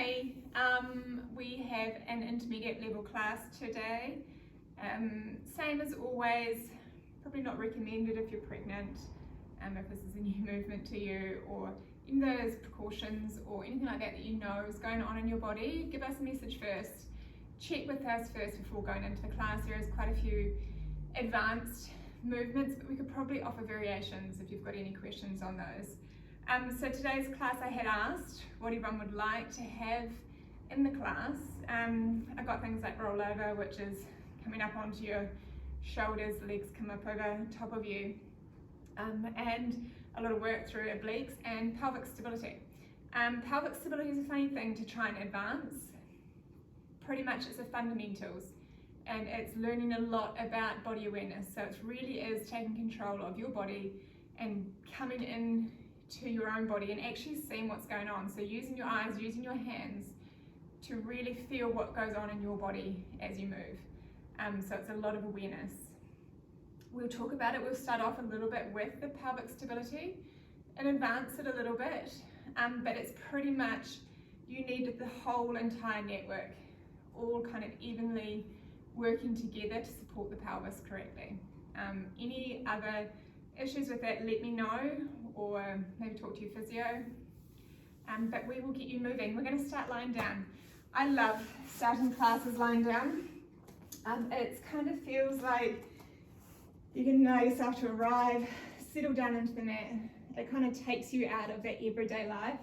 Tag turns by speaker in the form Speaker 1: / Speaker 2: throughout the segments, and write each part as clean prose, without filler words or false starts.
Speaker 1: Hey, we have an intermediate level class today. Same as always, probably not recommended if you're pregnant, if this is a new movement to you, or even those precautions or anything like that you know is going on in your body. Give us a message first. Check with us first before going into the class. There is quite a few advanced movements, but we could probably offer variations if you've got any questions on those. So today's class I had asked what everyone would like to have in the class. I got things like rollover, which is coming up onto your shoulders, legs come up over top of you, and a lot of work through obliques and pelvic stability. Pelvic stability is a funny thing to try and advance. Pretty much it's the fundamentals, and it's learning a lot about body awareness. So it really is taking control of your body and coming in to your own body and actually seeing what's going on. So using your eyes, using your hands to really feel what goes on in your body as you move. So it's a lot of awareness. We'll talk about it. We'll start off a little bit with the pelvic stability and advance it a little bit, but it's pretty much you need the whole entire network all kind of evenly working together to support the pelvis correctly. Any other issues with that, let me know, or maybe talk to your physio, but we will get you moving. We're going to start lying down. I love starting classes lying down. It kind of feels like you can allow yourself to arrive, settle down into the mat. It kind of takes you out of that everyday life.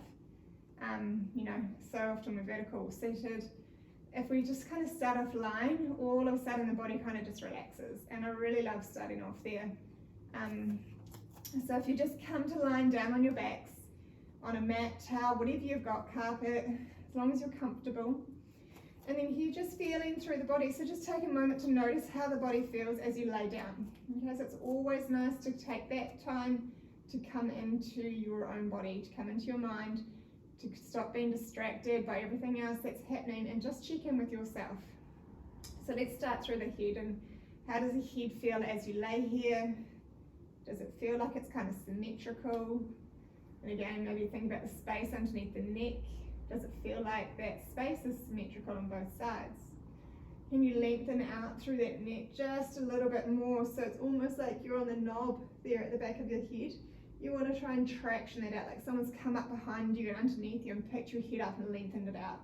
Speaker 1: So often we're vertical seated. If we just kind of start off lying, all of a sudden the body kind of just relaxes, and I really love starting off there. So if you just come to lying down on your backs, on a mat, towel, whatever you've got, carpet, as long as you're comfortable. And then you're just feeling through the body. So just take a moment to notice how the body feels as you lay down. Okay, so it's always nice to take that time to come into your own body, to come into your mind, to stop being distracted by everything else that's happening and just check in with yourself. So let's start through the head. And how does the head feel as you lay here? Does it feel like it's kind of symmetrical? And again, maybe think about the space underneath the neck. Does it feel like that space is symmetrical on both sides? Can you lengthen out through that neck just a little bit more, so it's almost like you're on the knob there at the back of your head? You want to try and traction it out, like someone's come up behind you and underneath you and picked your head up and lengthened it out.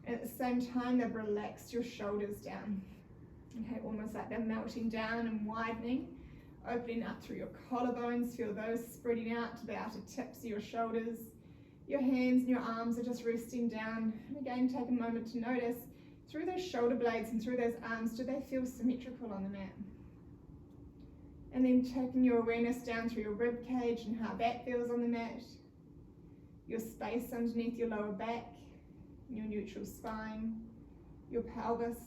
Speaker 1: And at the same time, they've relaxed your shoulders down. Okay, almost like they're melting down and widening. Opening up through your collarbones, feel those spreading out to the outer tips of your shoulders. Your hands and your arms are just resting down. And again, take a moment to notice through those shoulder blades and through those arms, do they feel symmetrical on the mat? And then taking your awareness down through your rib cage and how that feels on the mat. Your space underneath your lower back, your neutral spine, your pelvis,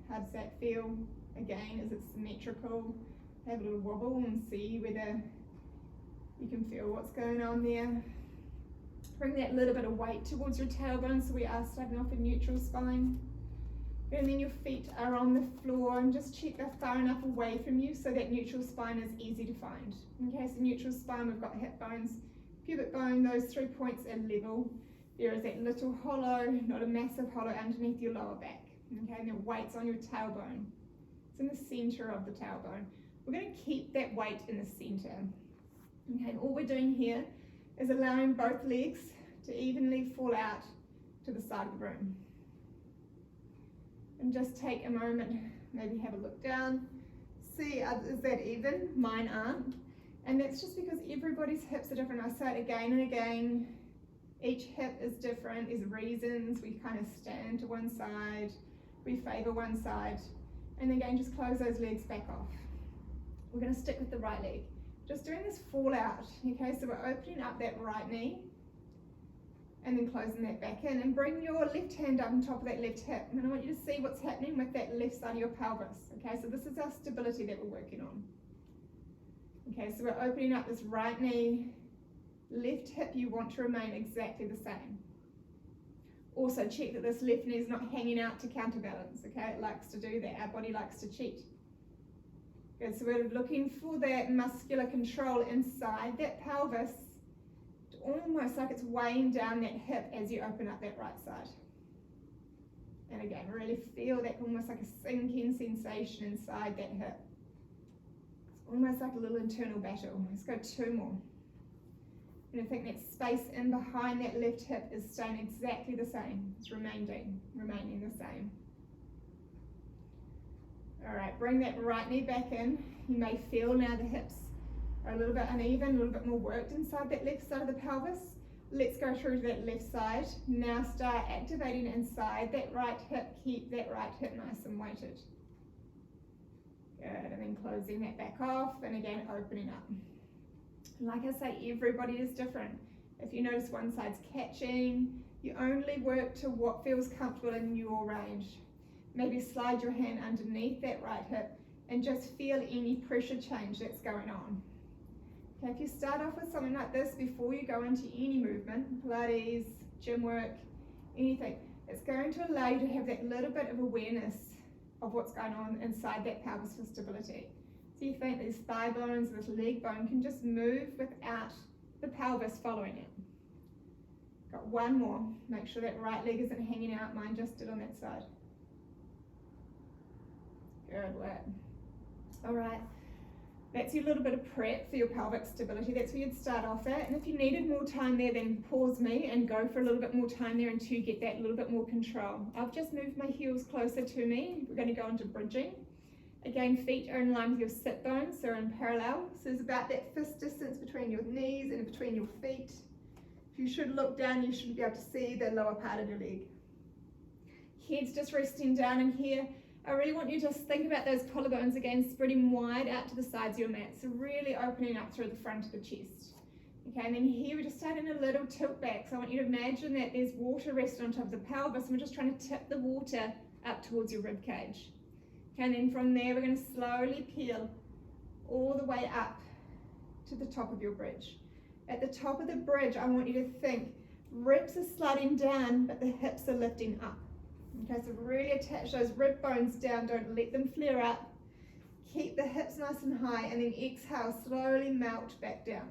Speaker 1: how does that feel? Again, is it symmetrical? Have a little wobble and see whether you can feel what's going on there. Bring that little bit of weight towards your tailbone, so we are starting off a neutral spine. And then your feet are on the floor, and just check they're far enough away from you so that neutral spine is easy to find. Okay, so neutral spine, we've got hip bones, pubic bone, those 3 points are level. There is that little hollow, not a massive hollow, underneath your lower back. Okay, and the weight's on your tailbone. It's in the center of the tailbone. We're going to keep that weight in the center. Okay, and all we're doing here is allowing both legs to evenly fall out to the side of the room. And just take a moment, maybe have a look down, see, is that even? Mine aren't. And that's just because everybody's hips are different. I say it again and again, each hip is different. There's reasons we kind of stand to one side, we favor one side, and again, just close those legs back off. We're going to stick with the right leg. Just doing this fall out, okay? So we're opening up that right knee and then closing that back in, and bring your left hand up on top of that left hip. And I want you to see what's happening with that left side of your pelvis, okay? So this is our stability that we're working on. Okay, so we're opening up this right knee, left hip you want to remain exactly the same. Also check that this left knee is not hanging out to counterbalance, okay? It likes to do that, our body likes to cheat. Good, so we're looking for that muscular control inside that pelvis, almost like it's weighing down that hip as you open up that right side. And again, really feel that almost like a sinking sensation inside that hip. It's almost like a little internal battle. Let's go 2 more. And I think that space in behind that left hip is staying exactly the same. It's remaining the same. All right, bring that right knee back in. You may feel now the hips are a little bit uneven, a little bit more worked inside that left side of the pelvis. Let's go through to that left side. Now start activating inside that right hip. Keep that right hip nice and weighted. Good, and then closing that back off, and again, opening up. Like I say, everybody is different. If you notice one side's catching, you only work to what feels comfortable in your range. Maybe slide your hand underneath that right hip and just feel any pressure change that's going on. Okay, if you start off with something like this before you go into any movement, Pilates, gym work, anything, it's going to allow you to have that little bit of awareness of what's going on inside that pelvis for stability. So you think these thigh bones, this leg bone can just move without the pelvis following it. Got 1 more. Make sure that right leg isn't hanging out. Mine just did on that side. Good work. All right. That's your little bit of prep for your pelvic stability. That's where you'd start off at. And if you needed more time there, then pause me and go for a little bit more time there until you get that little bit more control. I've just moved my heels closer to me. We're going to go into bridging. Again, feet are in line with your sit bones, so in parallel. So there's about that fist distance between your knees and between your feet. If you should look down, you should be able to see the lower part of your leg. Head's just resting down in here. I really want you to just think about those collarbones again, spreading wide out to the sides of your mat. So really opening up through the front of the chest. Okay, and then here we're just starting a little tilt back. So I want you to imagine that there's water resting on top of the pelvis, and we're just trying to tip the water up towards your rib cage. Okay, and then from there we're going to slowly peel all the way up to the top of your bridge. At the top of the bridge, I want you to think ribs are sliding down, but the hips are lifting up. Okay, so really attach those rib bones down, don't let them flare up. Keep the hips nice and high, and then exhale, slowly melt back down.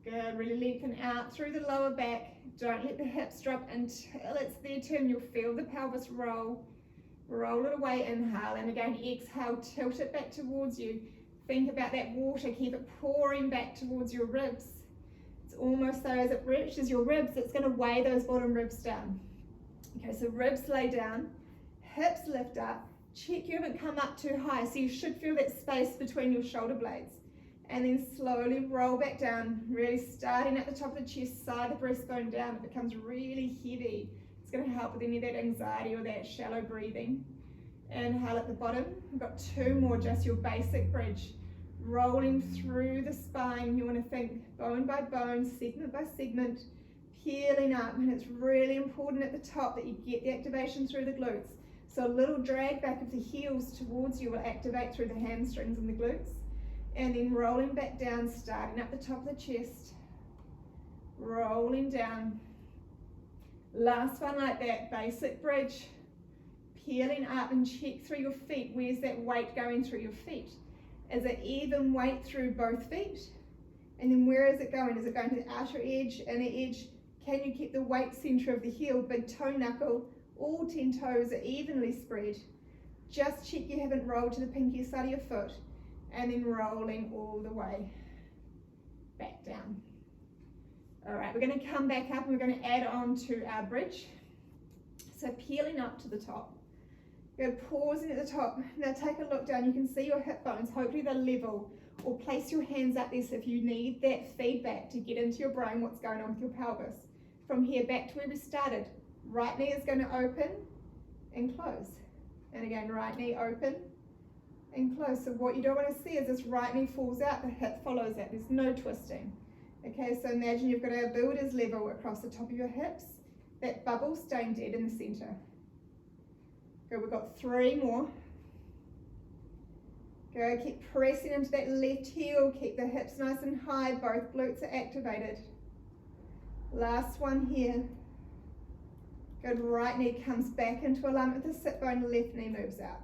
Speaker 1: Good, really lengthen out through the lower back. Don't let the hips drop until it's their turn. You'll feel the pelvis roll. Roll it away, inhale, and again exhale, tilt it back towards you. Think about that water, keep it pouring back towards your ribs. It's almost so as it reaches your ribs, it's going to weigh those bottom ribs down. Okay, so ribs lay down, hips lift up, check you haven't come up too high, so you should feel that space between your shoulder blades. And then slowly roll back down, really starting at the top of the chest, side of the breastbone down. It becomes really heavy. It's going to help with any of that anxiety or that shallow breathing. Inhale at the bottom. We've got 2 more, just your basic bridge. Rolling through the spine. You want to think bone by bone, segment by segment, peeling up. And it's really important at the top that you get the activation through the glutes. So a little drag back of the heels towards you will activate through the hamstrings and the glutes. And then rolling back down, starting up the top of the chest. Rolling down. Last one like that, basic bridge. Peeling up and check through your feet. Where's that weight going through your feet? Is it even weight through both feet? And then where is it going? Is it going to the outer edge, inner edge? Can you keep the weight center of the heel, big toe knuckle? All 10 toes are evenly spread. Just check you haven't rolled to the pinky side of your foot. And then rolling all the way back down. All right, we're going to come back up and we're going to add on to our bridge. So peeling up to the top. Go pausing at the top. Now take a look down. You can see your hip bones. Hopefully they're level. Or place your hands up there so if you need that feedback to get into your brain what's going on with your pelvis. From here back to where we started. Right knee is going to open and close. And again, right knee open and close. So what you don't want to see is this right knee falls out, the hip follows that. There's no twisting. Okay, so imagine you've got a builder's level across the top of your hips. That bubble staying dead in the center. Good, we've got 3 more. Go, keep pressing into that left heel. Keep the hips nice and high. Both glutes are activated. Last one here. Good, right knee comes back into alignment with the sit bone. Left knee moves out.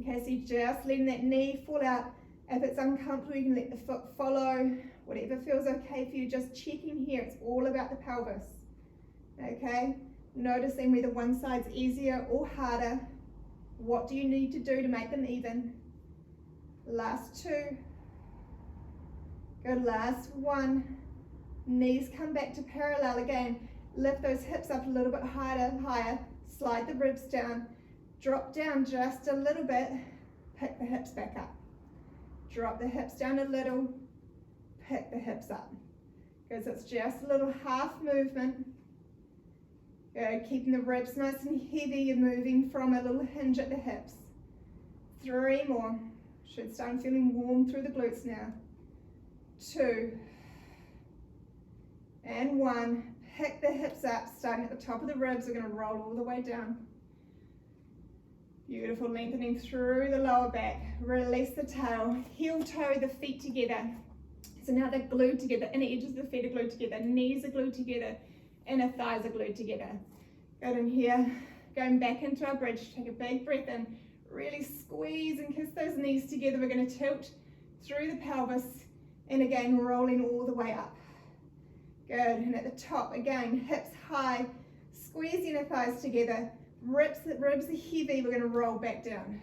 Speaker 1: Okay, so you're just letting that knee fall out. If it's uncomfortable, you can let the foot follow. Whatever feels okay for you, just checking here. It's all about the pelvis. Okay,
Speaker 2: Noticing whether one side's easier or harder. What do you need to do to make them even? Last two. Good, last one. Knees come back to parallel again. Lift those hips up a little bit higher. Slide the ribs down. Drop down just a little bit. Pick the hips back up. Drop the hips down a little. Pick the hips up. Because it's just a little half movement. Good, keeping the ribs nice and heavy. You're moving from a little hinge at the hips. 3 more. Should start feeling warm through the glutes now. 2 and 1. Pick the hips up, starting at the top of the ribs. We're going to roll all the way down. Beautiful, lengthening through the lower back. Release the tail. Heel toe the feet together. So now they're glued together. Inner edges of the feet are glued together. Knees are glued together. Inner thighs are glued together. Good, in here. Going back into our bridge. Take a big breath in. Really squeeze and kiss those knees together. We're going to tilt through the pelvis. And again, rolling all the way up. Good, and at the top, again, hips high. Squeeze the inner thighs together. Ribs are heavy. We're going to roll back down.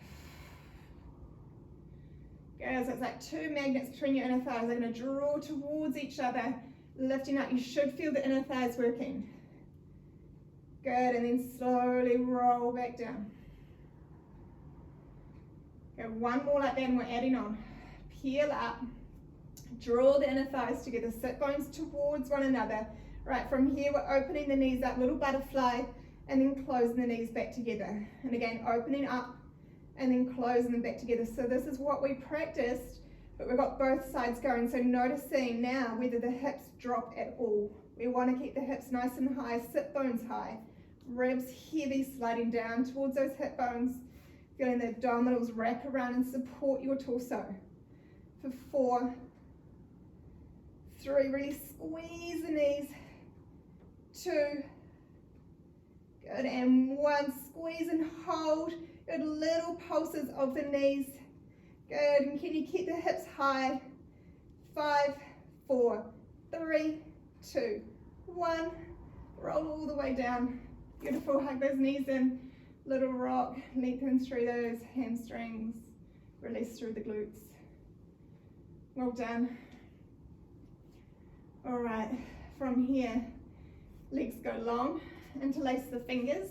Speaker 2: Good, so it's like 2 magnets between your inner thighs. They're going to draw towards each other, lifting up. You should feel the inner thighs working. Good, and then slowly roll back down. Good, 1 more like that and we're adding on. Peel up. Draw the inner thighs together, sit bones towards one another. Right, from here we're opening the knees up, little butterfly, and then closing the knees back together. And again, opening up and then closing them back together. So this is what we practiced, but we've got both sides going. So noticing now whether the hips drop at all. We want to keep the hips nice and high, sit bones high, ribs heavy, sliding down towards those hip bones, feeling the abdominals wrap around and support your torso. For 4, 3, really squeeze the knees. 2, good, and 1, squeeze and hold. Good, little pulses of the knees. Good, and can you keep the hips high? 5, 4, 3, 2, 1. Roll all the way down. Beautiful, hug those knees in. Little rock, lengthen through those hamstrings. Release through the glutes. Well done. All right, from here, legs go long, interlace the fingers,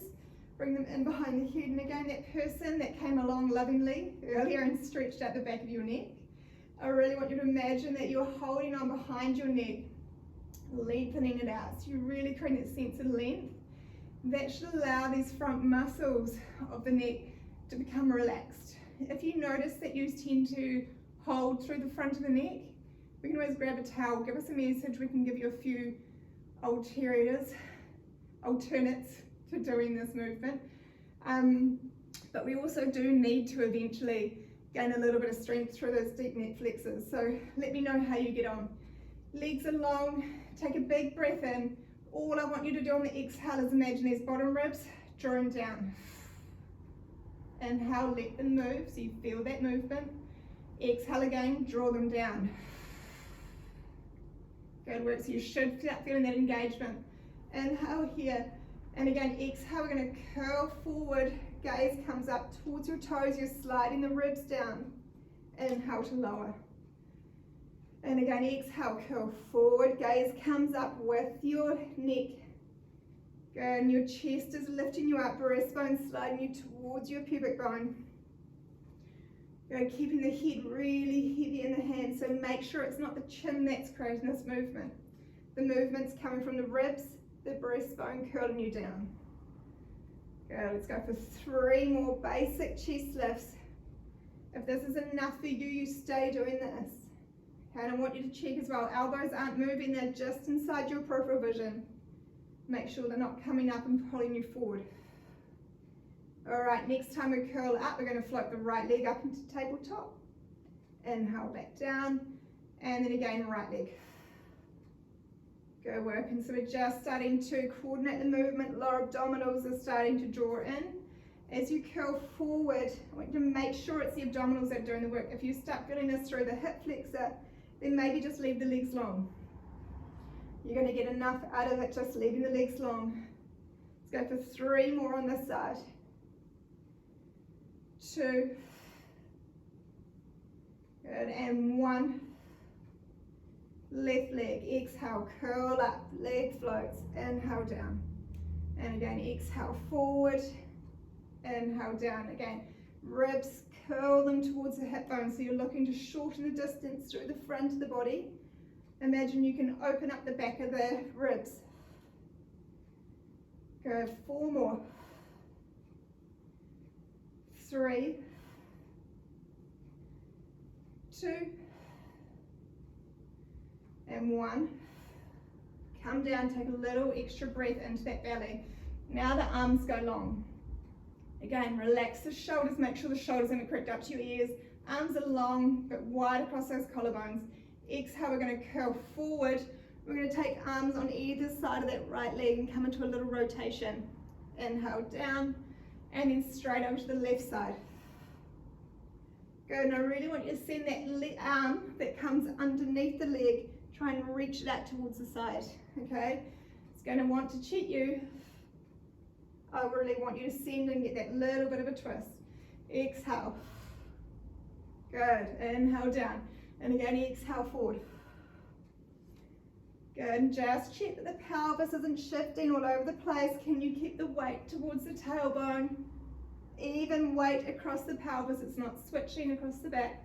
Speaker 2: bring them in behind the head, and again, that person that came along lovingly earlier and stretched out the back of your neck, I really want you to imagine that you're holding on behind your neck, lengthening it out, so you really create that sense of length. That should allow these front muscles of the neck to become relaxed. If you notice that you tend to hold through the front of the neck, we can always grab a towel, give us a message, we can give you a few alternates to doing this movement. But we also do need to eventually gain a little bit of strength through those deep neck flexors. So let me know how you get on. Legs are long, take a big breath in. All I want you to do on the exhale is imagine these bottom ribs drawing down. Inhale, let them move, so you feel that movement. Exhale again, draw them down. Good work, so you should start feeling that engagement. Inhale here, and again, exhale, we're gonna curl forward, gaze comes up towards your toes, you're sliding the ribs down. Inhale to lower. And again, exhale, curl forward, gaze comes up with your neck. Good, and your chest is lifting you up, breastbone sliding you towards your pubic bone. Good, keeping the head really heavy in the hands, so make sure it's not the chin that's creating this movement. The movement's coming from the ribs, the breastbone curling you down. Good, let's go for 3 more basic chest lifts. If this is enough for you, you stay doing this. Okay, and I want you to check as well, elbows aren't moving, they're just inside your peripheral vision. Make sure they're not coming up and pulling you forward. All right, next time we curl up, we're going to float the right leg up into tabletop. Inhale back down, and then again, right leg. Go work, and so we're just starting to coordinate the movement. Lower abdominals are starting to draw in. As you curl forward, I want you to make sure it's the abdominals that are doing the work. If you start feeling this through the hip flexor, then maybe just leave the legs long. You're going to get enough out of it just leaving the legs long. It's Let's go for 3 more on this side. 2. Good, and 1. Left leg, exhale, curl up, leg floats, inhale down. And again, exhale forward, inhale down. Again, ribs, curl them towards the hip bone, so you're looking to shorten the distance through the front of the body. Imagine you can open up the back of the ribs. Go 4 more. 3, 2, and 1. Come down, take a little extra breath into that belly. Now the arms go long. Again, relax the shoulders, make sure the shoulders are correct up to your ears. Arms are long, but wide across those collarbones. Exhale, we're going to curl forward. We're going to take arms on either side of that right leg and come into a little rotation. Inhale down, and then straight over to the left side. Good, and I really want you to send that arm that comes underneath the leg, try and reach that towards the side, okay? It's going to want to cheat you. I really want you to send and get that little bit of a twist. Exhale. Good, inhale down. And again, exhale forward. Good, just check that the pelvis isn't shifting all over the place. Can you keep the weight towards the tailbone? Even weight across the pelvis, it's not switching across the back.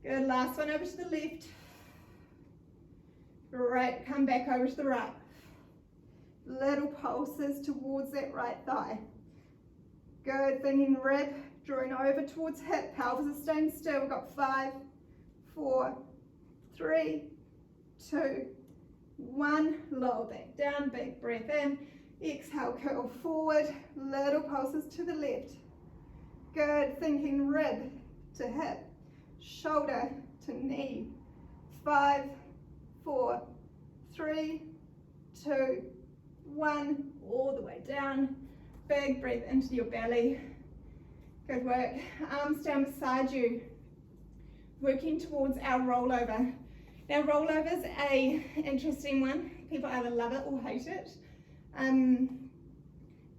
Speaker 2: Good, last one over to the left. Great, come back over to the right. Little pulses towards that right thigh. Good, thinking rib, drawing over towards hip, pelvis is staying still. We've got 5, 4, 3, 2, 1. Lower back down, big breath in. Exhale, curl forward, little pulses to the left. Good, thinking rib to hip, shoulder to knee. 5, 4, 3, 2, 1. All the way down. Big breath into your belly. Good work. Arms down beside you. Working towards our rollover. Now, rollover is an interesting one. People either love it or hate it.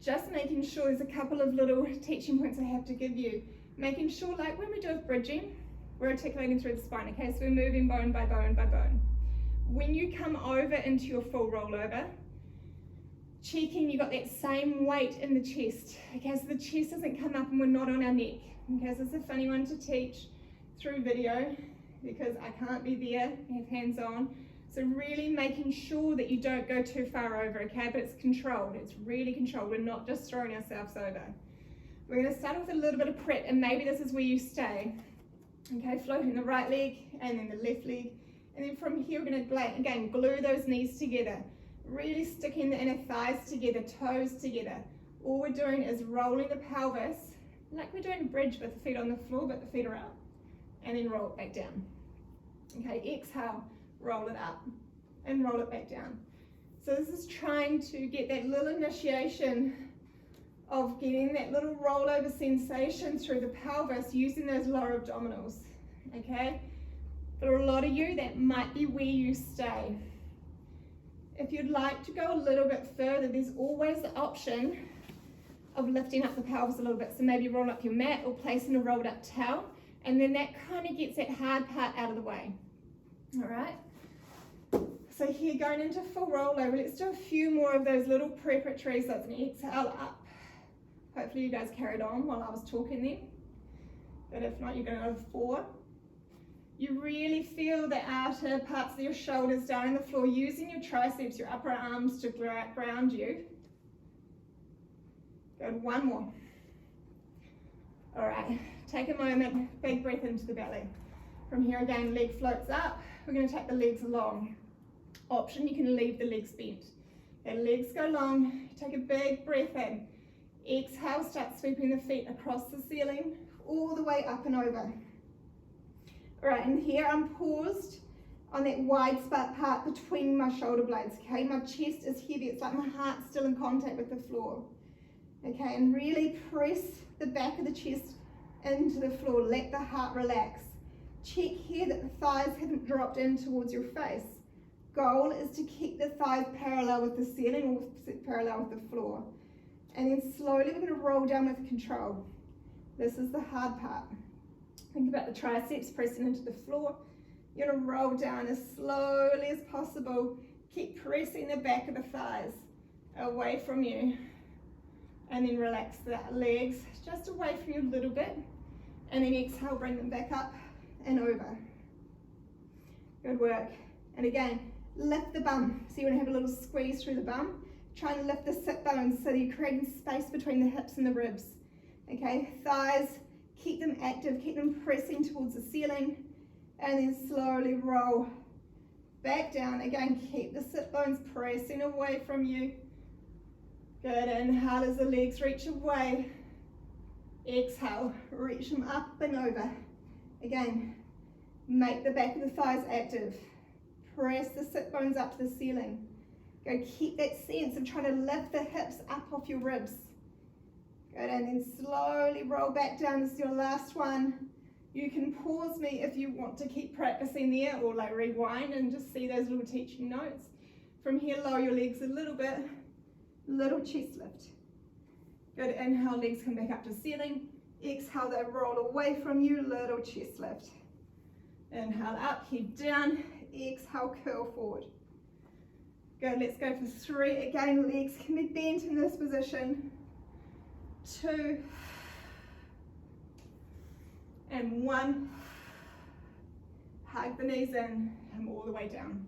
Speaker 2: Just making sure there's a couple of little teaching points I have to give you. Making sure, like when we do bridging, we're articulating through the spine, okay? So we're moving bone by bone by bone. When you come over into your full rollover, checking you got that same weight in the chest, okay? So the chest doesn't come up and we're not on our neck, okay? So it's a funny one to teach through video because I can't be there, I have hands on. So really making sure that you don't go too far over, okay? But it's controlled, it's really controlled. We're not just throwing ourselves over. We're gonna start with a little bit of prep, and maybe this is where you stay. Okay, floating the right leg and then the left leg. And then from here, we're gonna, again, glue those knees together. Really sticking the inner thighs together, toes together. All we're doing is rolling the pelvis, like we're doing a bridge with the feet on the floor, but the feet are up. And then roll it back down. Okay, exhale. Roll it up and roll it back down. So this is trying to get that little initiation of getting that little rollover sensation through the pelvis using those lower abdominals, okay? For a lot of you, that might be where you stay. If you'd like to go a little bit further, there's always the option of lifting up the pelvis a little bit. So maybe roll up your mat or placing a rolled up towel, and then that kind of gets that hard part out of the way, all right? So here, going into full rollover, let's do a few more of those little preparatories. So it's an exhale up. Hopefully you guys carried on while I was talking there. But if not, you're going to go 4. You really feel the outer parts of your shoulders down on the floor, using your triceps, your upper arms to ground you. Good, 1 more. All right, take a moment, big breath into the belly. From here again, leg floats up. We're going to take the legs along. Option, you can leave the legs bent. The legs go long, take a big breath in. Exhale, start sweeping the feet across the ceiling, all the way up and over. All right, and here I'm paused on that wide spot part between my shoulder blades, okay? My chest is heavy, it's like my heart's still in contact with the floor. Okay, and really press the back of the chest into the floor, let the heart relax. Check here that the thighs haven't dropped in towards your face. Goal is to keep the thighs parallel with the ceiling or parallel with the floor. And then slowly we're going to roll down with control. This is the hard part. Think about the triceps pressing into the floor. You're going to roll down as slowly as possible. Keep pressing the back of the thighs away from you. And then relax the legs just away from you a little bit. And then exhale, bring them back up and over. Good work. And again, lift the bum. So you want to have a little squeeze through the bum. Try and lift the sit bones so that you're creating space between the hips and the ribs. Okay, thighs, keep them active, keep them pressing towards the ceiling. And then slowly roll back down. Again, keep the sit bones pressing away from you. Good, inhale as the legs reach away. Exhale, reach them up and over. Again, make the back of the thighs active. Press the sit bones up to the ceiling. Go, keep that sense of trying to lift the hips up off your ribs. Good, and then slowly roll back down. This is your last one. You can pause me if you want to keep practicing there, or like rewind and just see those little teaching notes. From here, lower your legs a little bit. Little chest lift. Good, inhale, legs come back up to ceiling. Exhale, they roll away from you, little chest lift. Inhale up, head down. Exhale, curl forward. Good, let's go for 3. Again, legs can be bent in this position. 2. And 1. Hug the knees in and all the way down.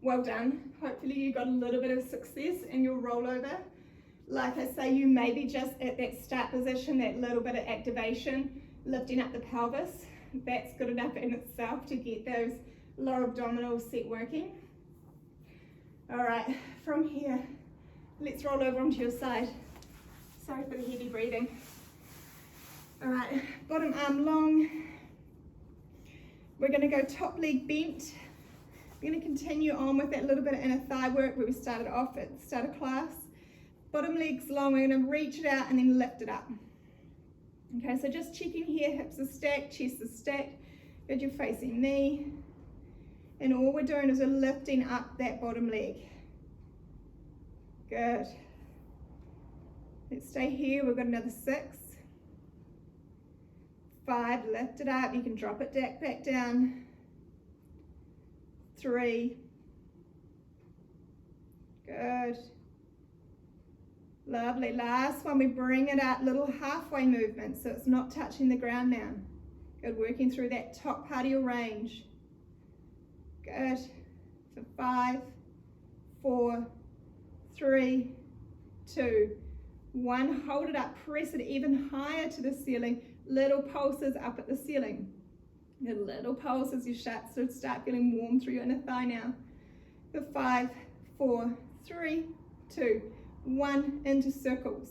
Speaker 2: Well done. Hopefully you got a little bit of success in your rollover. Like I say, you may be just at that start position, that little bit of activation, lifting up the pelvis. That's good enough in itself to get those lower abdominals set working. All right, from here, let's roll over onto your side. Sorry for the heavy breathing. All right, bottom arm long. We're going to go top leg bent. We're going to continue on with that little bit of inner thigh work where we started off at the start of class. Bottom leg's long, we're going to reach it out and then lift it up. Okay, so just checking here, hips are stacked, chest is stacked, good, you're facing knee. And all we're doing is we're lifting up that bottom leg. Good. Let's stay here, we've got another 6. 5, lift it up, you can drop it back down. 3. Good. Lovely. Last one, we bring it up, little halfway movement, so it's not touching the ground now. Good, working through that top part of your range. Good. So 5, 4, 3, 2, 1. Hold it up, press it even higher to the ceiling. Little pulses up at the ceiling. Good, little pulses, you start feeling warm through your inner thigh now. For 5, 4, 3, 2, 1, into circles.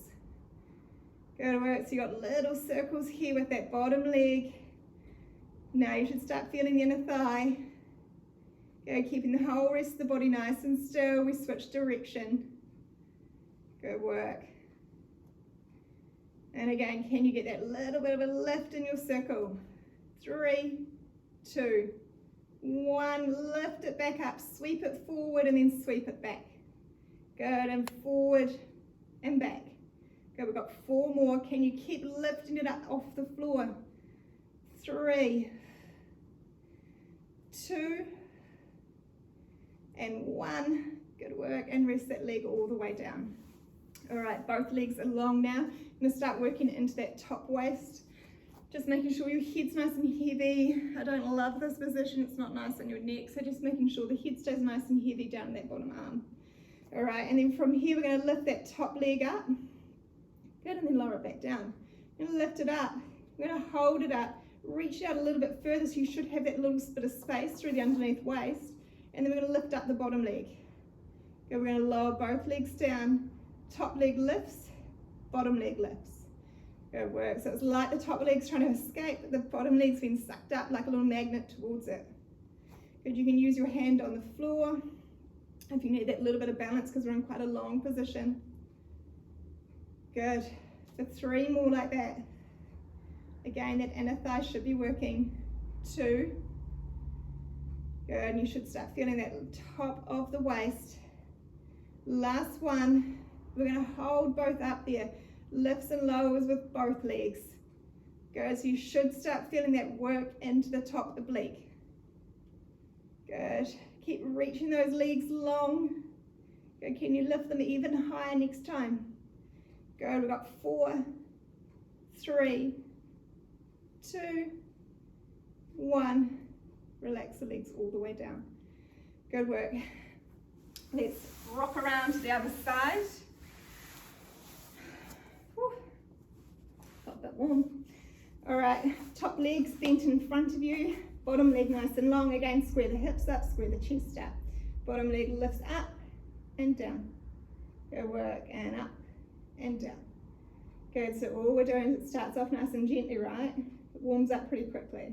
Speaker 2: Good work, so you got little circles here with that bottom leg. Now you should start feeling the inner thigh. Go, keeping the whole rest of the body nice and still. We switch direction. Good work. And again, can you get that little bit of a lift in your circle? 3, 2, 1, lift it back up, sweep it forward and then sweep it back. Good, and forward and back. Good, we've got 4 more. Can you keep lifting it up off the floor? 3, 2, and 1. Good work, and rest that leg all the way down. All right, both legs are long now. I'm going to start working into that top waist. Just making sure your head's nice and heavy. I don't love this position, it's not nice on your neck, so just making sure the head stays nice and heavy down that bottom arm. All right, and then from here, we're going to lift that top leg up. Good, and then lower it back down. We're going to lift it up. We're going to hold it up, reach out a little bit further, so you should have that little bit of space through the underneath waist. And then we're going to lift up the bottom leg. Good, we're going to lower both legs down. Top leg lifts, bottom leg lifts. Good work. So it's like the top leg's trying to escape, but the bottom leg's been sucked up like a little magnet towards it. Good, you can use your hand on the floor if you need that little bit of balance because we're in quite a long position. Good. For 3 more like that. Again, that inner thigh should be working. 2, Good, and you should start feeling that top of the waist. Last one, we're gonna hold both up there, lifts and lowers with both legs. Good, so you should start feeling that work into the top of the oblique. Good, keep reaching those legs long. Good, can you lift them even higher next time? Good, we've got 4, 3, 2, 1. Relax the legs all the way down. Good work. Let's rock around to the other side. Whew. Got a bit warm. All right, top legs bent in front of you, bottom leg nice and long. Again, square the hips up, square the chest up. Bottom leg lifts up and down. Good work, and up and down. Good, so all we're doing is it starts off nice and gently, right? It warms up pretty quickly.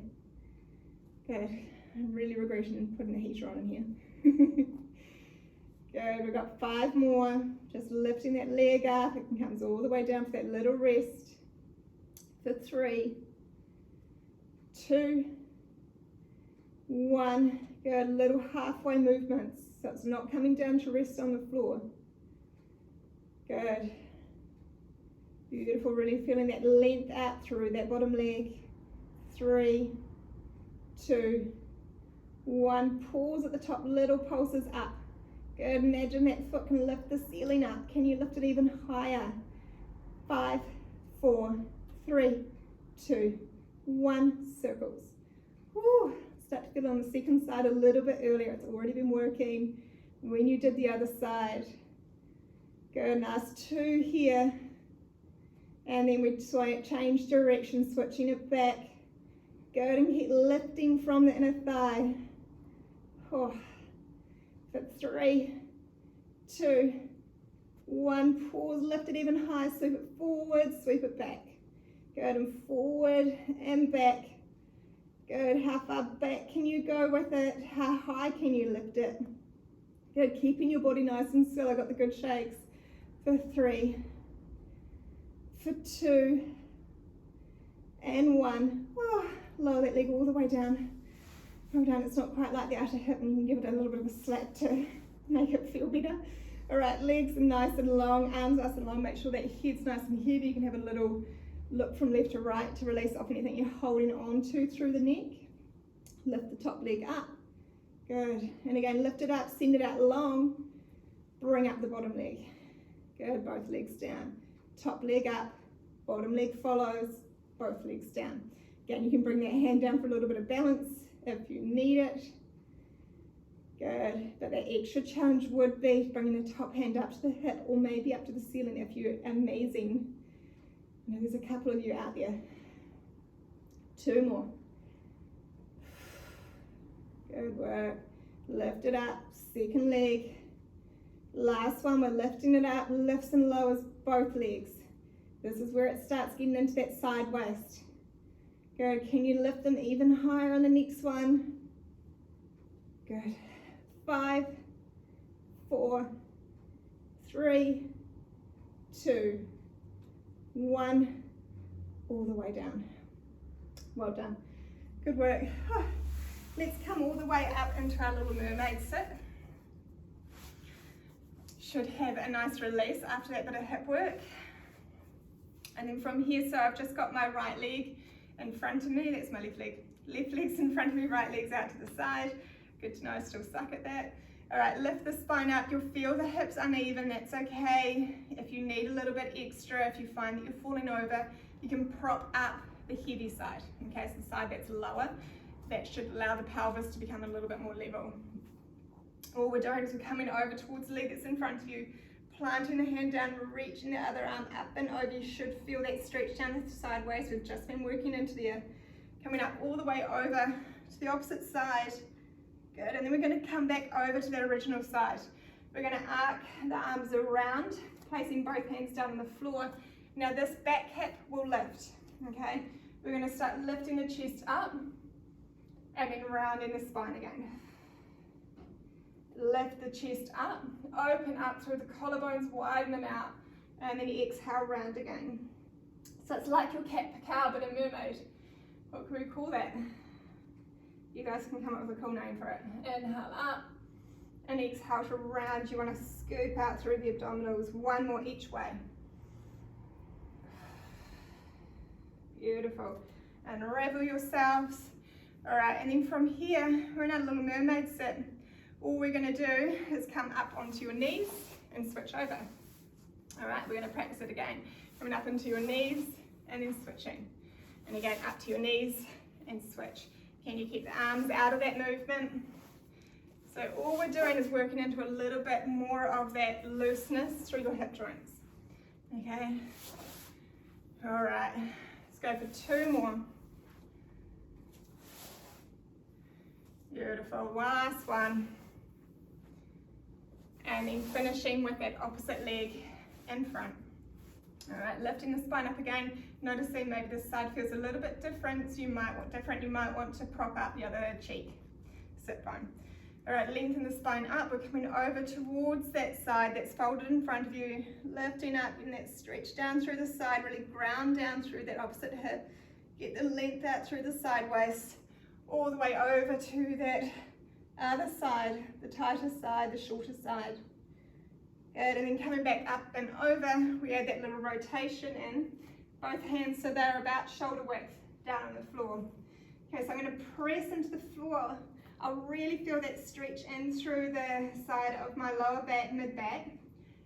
Speaker 2: Good, I'm really regretting putting the heater on in here. Good, we've got 5 more. Just lifting that leg up, it comes all the way down for that little rest. For 3, 2, 1. Good, little halfway movements, so it's not coming down to rest on the floor. Good. Beautiful, really feeling that length out through that bottom leg. 3, 2, 1. Pause at the top, little pulses up. Good, imagine that foot can lift the ceiling up. Can you lift it even higher? 5, 4, 3, 2, 1. Circles. Woo. Start to feel on the second side a little bit earlier. It's already been working when you did the other side. Good, nice 2 here. And then we change direction, switching it back. Good, and keep lifting from the inner thigh. Oh. For 3, 2, 1. Pause, lift it even higher, sweep it forward, sweep it back. Good, and forward and back. Good, how far back can you go with it? How high can you lift it? Good, keeping your body nice and still. I got the good shakes. For 3, for 2, and 1. Oh, lower that leg all the way down. Go down, it's not quite like the outer hip, and you can give it a little bit of a slap to make it feel better. All right, legs are nice and long, arms nice and long. Make sure that your head's nice and heavy. You can have a little look from left to right to release off anything you're holding on to through the neck. Lift the top leg up. Good, and again, lift it up, send it out long. Bring up the bottom leg. Good, both legs down. Top leg up, bottom leg follows, both legs down. Again, you can bring that hand down for a little bit of balance if you need it. Good, but that extra challenge would be bringing the top hand up to the hip or maybe up to the ceiling if you're amazing. I know there's a couple of you out there. 2 more. Good work. Lift it up, second leg. Last one, we're lifting it up, lifts and lowers both legs. This is where it starts getting into that side waist. Good, can you lift them even higher on the next one? Good. 5, 4, 3, 2, 1. All the way down. Well done. Good work. Let's come all the way up into our little mermaid sit. Should have a nice release after that bit of hip work. And then from here, so I've just got my right leg in front of me. That's my left leg. Left leg's in front of me, right leg's out to the side. Good to know I still suck at that. All right, lift the spine up. You'll feel the hips uneven. That's okay. If you need a little bit extra, if you find that you're falling over, you can prop up the heavy side. Okay, so the side that's lower. That should allow the pelvis to become a little bit more level. All we're doing is we're coming over towards the leg that's in front of you, planting the hand down, reaching the other arm up and over. You should feel that stretch down the sideways. We've just been working into there. Coming up all the way over to the opposite side. Good, and then we're going to come back over to that original side. We're going to arc the arms around, placing both hands down on the floor. Now this back hip will lift, okay? We're going to start lifting the chest up and then rounding the spine again. Lift the chest up, open up through the collarbones, widen them out, and then exhale, round again. So it's like your cat cow but a mermaid. What can we call that? You guys can come up with a cool name for it. Inhale up, and exhale to round. You want to scoop out through the abdominals. One more each way. Beautiful. Unravel yourselves. All right, and then from here, we're in a little mermaid sit. All we're going to do is come up onto your knees and switch over. All right, we're going to practice it again. Coming up into your knees and then switching. And again, up to your knees and switch. Can you keep the arms out of that movement? So all we're doing is working into a little bit more of that looseness through your hip joints. Okay? All right, let's go for 2 more. Beautiful, last one. And then finishing with that opposite leg in front. All right, lifting the spine up again. Noticing maybe this side feels a little bit different, so you might want to prop up the other cheek, sit bone. All right, lengthen the spine up. We're coming over towards that side that's folded in front of you, lifting up in that stretch down through the side, really ground down through that opposite hip. Get the length out through the side waist, all the way over to that other side, the tighter side, the shorter side. Good, and then coming back up and over, we add that little rotation in. Both hands so they're about shoulder width down on the floor. Okay, so I'm going to press into the floor. I'll really feel that stretch in through the side of my lower back, mid-back,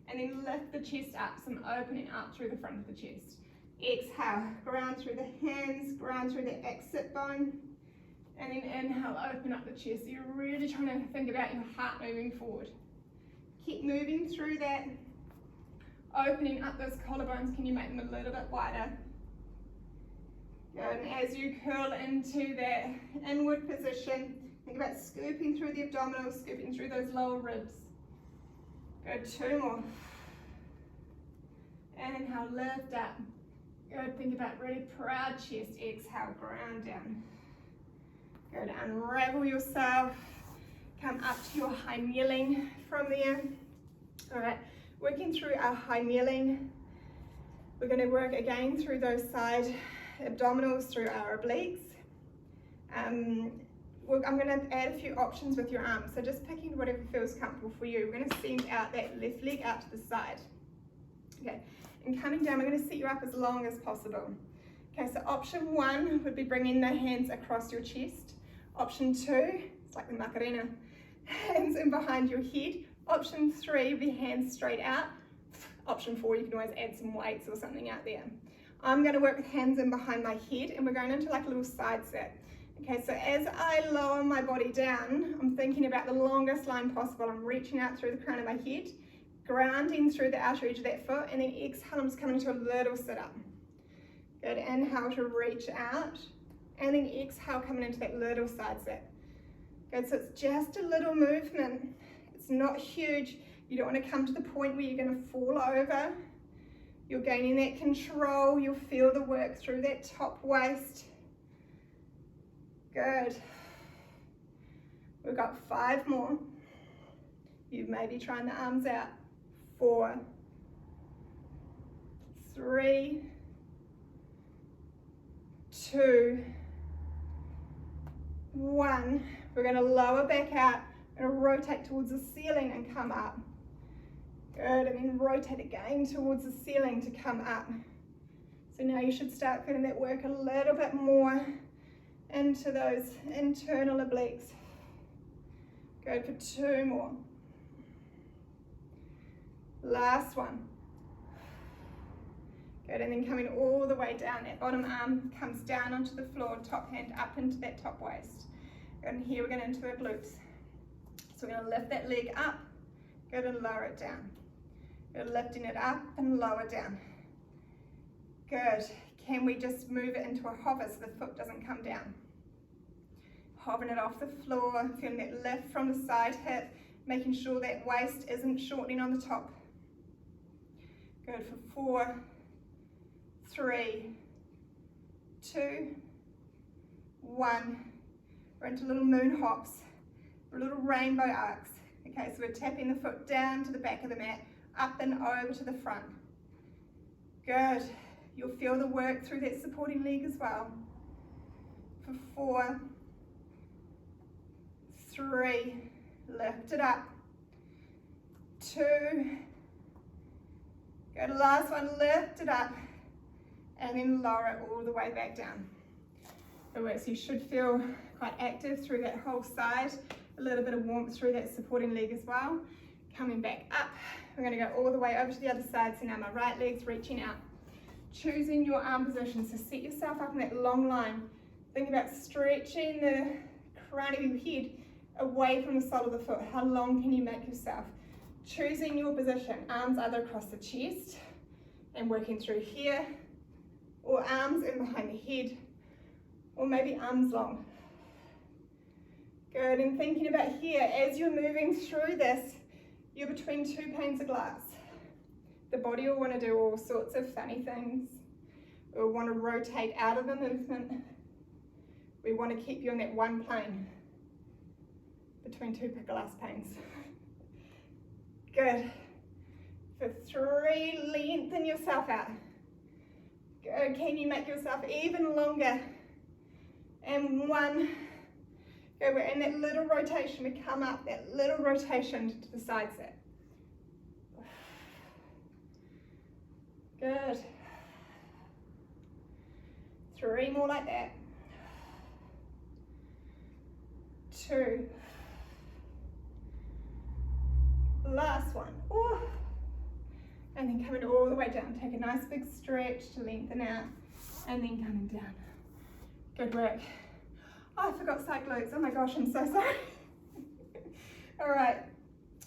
Speaker 2: and then lift the chest up, some opening up through the front of the chest. Exhale, ground through the hands, ground through the exit bone, and then inhale, open up the chest. So you're really trying to think about your heart moving forward. Keep moving through that, opening up those collarbones. Can you make them a little bit wider? Good, and as you curl into that inward position, think about scooping through the abdominals, scooping through those lower ribs. Good, 2 more. Inhale, lift up. Good, think about really proud chest. Exhale, ground down. Good, unravel yourself. Come up to your high kneeling from there. All right, working through our high kneeling. We're going to work again through those side abdominals, through our obliques. I'm going to add a few options with your arms. So just picking whatever feels comfortable for you. We're going to send out that left leg out to the side. Okay, and coming down, we're going to set you up as long as possible. Okay, so option 1 would be bringing the hands across your chest. Option 2, it's like the Macarena, hands in behind your head. Option 3 would be hands straight out. Option 4, you can always add some weights or something out there. I'm going to work with hands in behind my head, and we're going into like a little side sit. Okay, so as I lower my body down, I'm thinking about the longest line possible. I'm reaching out through the crown of my head, grounding through the outer edge of that foot, and then exhale, I'm just coming into a little sit up. Good, inhale to reach out, and then exhale, coming into that little side sit. Good, so it's just a little movement. It's not huge. You don't want to come to the point where you're going to fall over. You're gaining that control. You'll feel the work through that top waist. Good. We've got 5 more. You may be trying the arms out. 4, 3, 2, 1. We're going to lower back out. We're going to rotate towards the ceiling and come up. Good, and then rotate again towards the ceiling to come up. So now you should start feeling that work a little bit more into those internal obliques. Go for 2 more. Last one. Good, and then coming all the way down. That bottom arm comes down onto the floor, top hand up into that top waist. And here we're going into our glutes. So we're going to lift that leg up, good, and lower it down. Good, lifting it up and lower down. Good. Can we just move it into a hover so the foot doesn't come down? Hovering it off the floor, feeling that lift from the side hip, making sure that waist isn't shortening on the top. Good, for 4, 3, 2, 1. We're into little moon hops, or little rainbow arcs. Okay, so we're tapping the foot down to the back of the mat, up and over to the front. Good. You'll feel the work through that supporting leg as well. For 4, 3, lift it up, 2, go to the last one, lift it up, and then lower it all the way back down. It works. You should feel quite active through that whole side, a little bit of warmth through that supporting leg as well. Coming back up, we're going to go all the way over to the other side, so now my right leg's reaching out. Choosing your arm position, so set yourself up in that long line. Think about stretching the crown of your head away from the sole of the foot. How long can you make yourself? Choosing your position, arms either across the chest and working through here, or arms in behind the head, or maybe arms long. Good, and thinking about here, as you're moving through this, you're between 2 panes of glass. The body will want to do all sorts of funny things. It will want to rotate out of the movement. We want to keep you in that one plane between 2 glass panes. Good. For 3, lengthen yourself out. Good, can you make yourself even longer? And 1, go, we're in that little rotation, we come up, that little rotation to the side set. Good. 3 more like that. 2. Last one. Ooh. And then coming all the way down. Take a nice big stretch to lengthen out. And then coming down. Good work. Oh, I forgot side glutes. Oh my gosh, I'm so sorry. All right.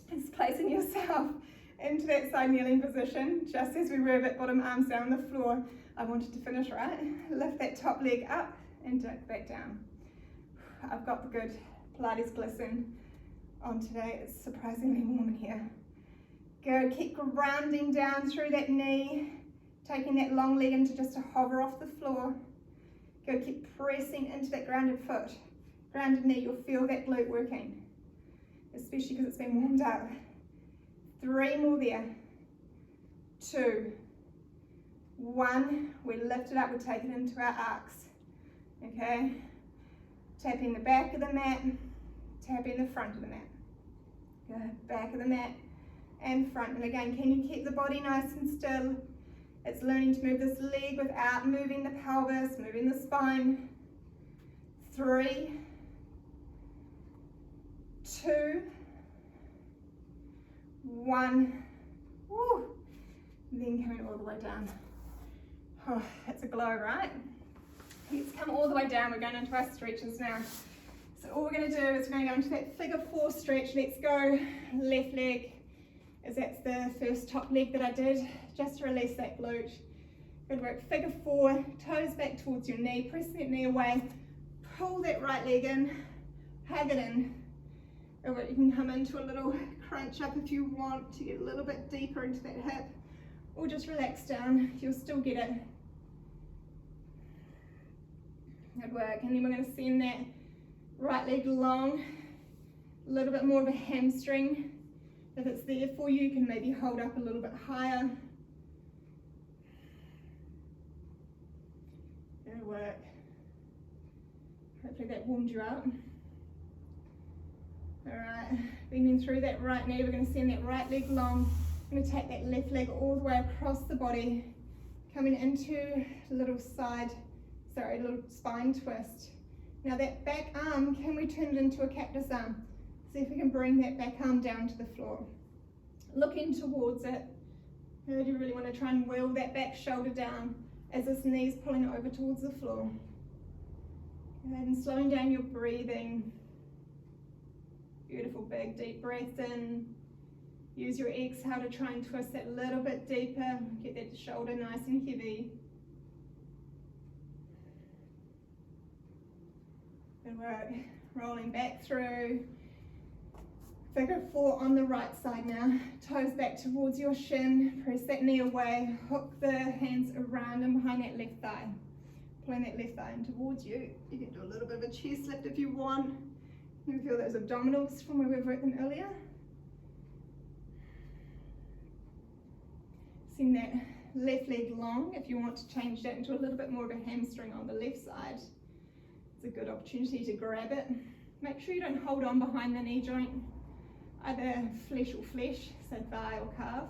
Speaker 2: Just placing yourself into that side kneeling position, just as we were at bottom, arms down on the floor. I wanted to finish right. Lift that top leg up and duck back down. I've got the good Pilates glisten on today. It's surprisingly warm in here. Good, keep grounding down through that knee, taking that long leg into just a hover off the floor. Good, keep pressing into that grounded foot. Grounded knee, you'll feel that glute working, especially because it's been warmed up. 3 more there. 2, 1, we lift it up, we take it into our arcs. Okay, tapping the back of the mat, tapping the front of the mat. Good, back of the mat and front. And again, can you keep the body nice and still? It's learning to move this leg without moving the pelvis, moving the spine. 3, 2, 1. Woo. Then coming all the way down. Oh, that's a glow, right? Let's come all the way down. We're going into our stretches now. So all we're going to do is we're going to go into that figure 4 stretch. Let's go left leg, as that's the first top leg that I did, just to release that glute. Good work. Figure 4, toes back towards your knee. Press that knee away. Pull that right leg in. Hug it in. Good work. You can come into a little crunch up if you want to get a little bit deeper into that hip, or just relax down. You'll still get it. Good work. And then we're going to send that right leg long, a little bit more of a hamstring. If it's there for you, you can maybe hold up a little bit higher. Good work. Hopefully that warmed you up. Alright, bending through that right knee, we're going to send that right leg long. I'm going to take that left leg all the way across the body, coming into a little spine twist. Now that back arm, can we turn it into a cactus arm? See if we can bring that back arm down to the floor. Looking towards it. Now you really want to try and wheel that back shoulder down as this knee's pulling over towards the floor. And slowing down your breathing. Beautiful big deep breath in. Use your exhale to try and twist that a little bit deeper. Get that shoulder nice and heavy. Good work. Rolling back through. Figure 4 on the right side now. Toes back towards your shin. Press that knee away. Hook the hands around and behind that left thigh. Pulling that left thigh in towards you. You can do a little bit of a chest lift if you want. You can feel those abdominals from where we worked them earlier. Send that left leg long if you want to change that into a little bit more of a hamstring on the left side. It's a good opportunity to grab it. Make sure you don't hold on behind the knee joint, either flesh or flesh, so thigh or calf.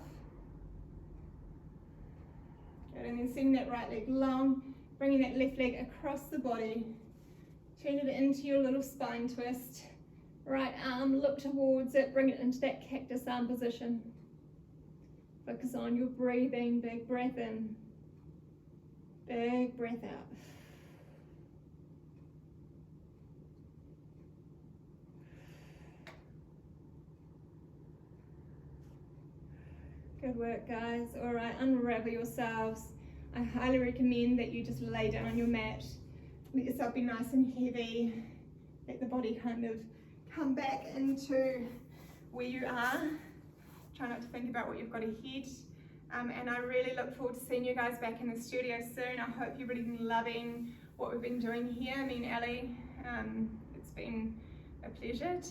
Speaker 2: Good, and then sending that right leg long, bringing that left leg across the body. Turn it into your little spine twist. Right arm, look towards it, bring it into that cactus arm position. Focus on your breathing, big breath in, big breath out. Good work, guys. All right, unravel yourselves. I highly recommend that you just lay down on your mat. Let yourself be nice and heavy. Let the body kind of come back into where you are. Try not to think about what you've got ahead. And I really look forward to seeing you guys back in the studio soon. I hope you've really been loving what we've been doing here. Me and Ellie, it's been a pleasure